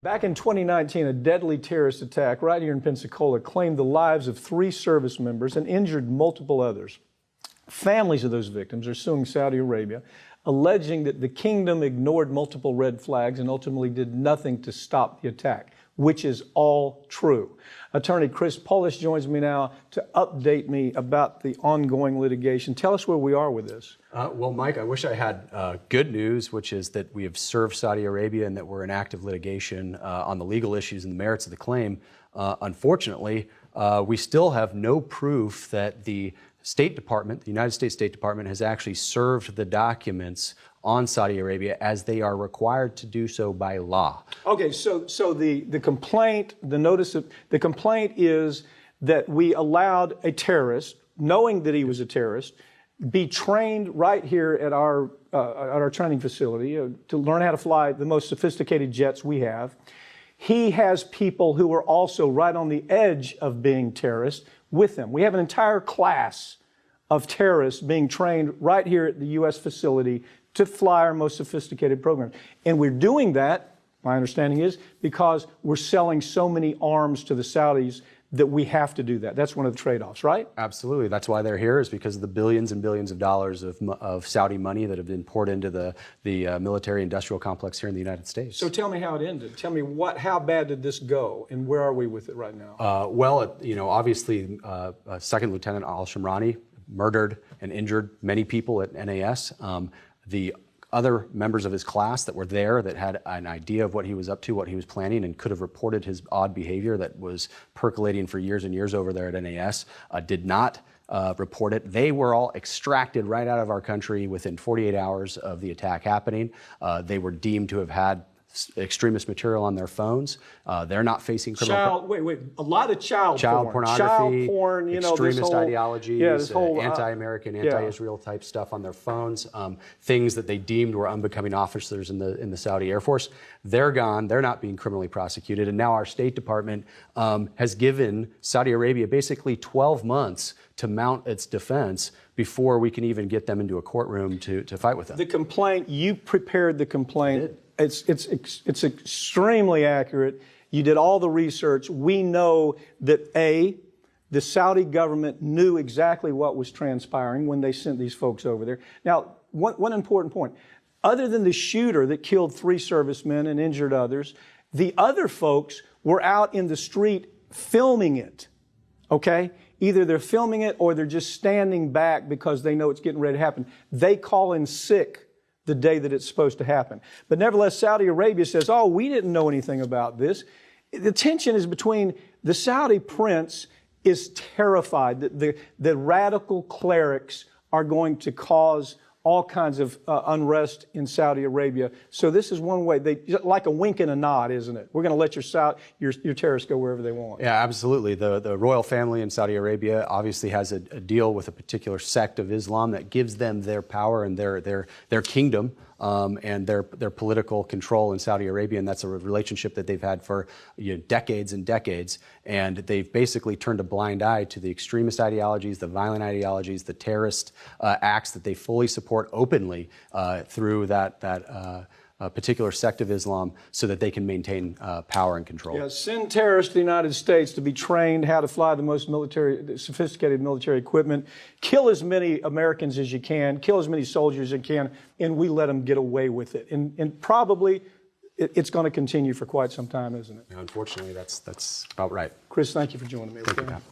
Back in 2019, a deadly terrorist attack right here in Pensacola claimed the lives of 3 service members and injured multiple others. Families of those victims are suing Saudi Arabia, alleging that the kingdom ignored multiple red flags and ultimately did nothing to stop the attack, which is all true. Attorney Chris Polish joins me now to update me about the ongoing litigation. Tell us where we are with this. Well, Mike, I wish I had good news, which is that we have served Saudi Arabia and that we're in active litigation on the legal issues and the merits of the claim. Unfortunately, we still have no proof that the State Department, the United States State Department, has actually served the documents on Saudi Arabia as they are required to do so by law. Okay, so the complaint, the complaint is that we allowed a terrorist, knowing that he was a terrorist, be trained right here at our training facility to learn how to fly the most sophisticated jets we have. He has people who are also right on the edge of being terrorists with him. We have an entire class of terrorists being trained right here at the U.S. facility to fly our most sophisticated programs. And we're doing that, my understanding is, because we're selling so many arms to the Saudis that we have to do that. That's one of the trade-offs, right? Absolutely. That's why they're here, is because of the billions and billions of dollars of Saudi money that have been poured into the military-industrial complex here in the United States. So tell me how it ended. Tell me how bad did this go, and where are we with it right now? Obviously, Second Lieutenant Al-Shamrani murdered and injured many people at NAS. The other members of his class that were there that had an idea of what he was up to, what he was planning, and could have reported his odd behavior that was percolating for years and years over there at NAS, did not report it. They were all extracted right out of our country within 48 hours of the attack happening. They were deemed to have had extremist material on their phones. They're not facing criminal. A lot of child pornography, porn, extremist ideologies, anti-American, yeah. anti-Israel type stuff on their phones, things that they deemed were unbecoming officers in the Saudi Air Force. They're gone. They're not being criminally prosecuted. And now our State Department has given Saudi Arabia basically 12 months to mount its defense before we can even get them into a courtroom to fight with them. The complaint, you prepared the complaint. It's extremely accurate. You did all the research. We know that the Saudi government knew exactly what was transpiring when they sent these folks over there. Now, one important point. Other than the shooter that killed 3 servicemen and injured others, the other folks were out in the street filming it, okay? Either they're filming it or they're just standing back because they know it's getting ready to happen. They call in sick the day that it's supposed to happen. But nevertheless, Saudi Arabia says, oh, we didn't know anything about this. The tension is between the Saudi prince is terrified that the radical clerics are going to cause all kinds of unrest in Saudi Arabia. So this is one way, like a wink and a nod, isn't it? We're going to let your terrorists go wherever they want. Yeah, absolutely. The royal family in Saudi Arabia obviously has a deal with a particular sect of Islam that gives them their power and their kingdom and their political control in Saudi Arabia, and that's a relationship that they've had for decades and decades. And they've basically turned a blind eye to the extremist ideologies, the violent ideologies, the terrorist acts that they fully support openly through that particular sect of Islam, so that they can maintain power and control. Yeah, send terrorists to the United States to be trained how to fly the most sophisticated military equipment, kill as many Americans as you can, kill as many soldiers as you can, and we let them get away with it. And probably it's going to continue for quite some time, isn't it? Unfortunately, that's about right. Chris, thank you for joining me. Thank you, Pat.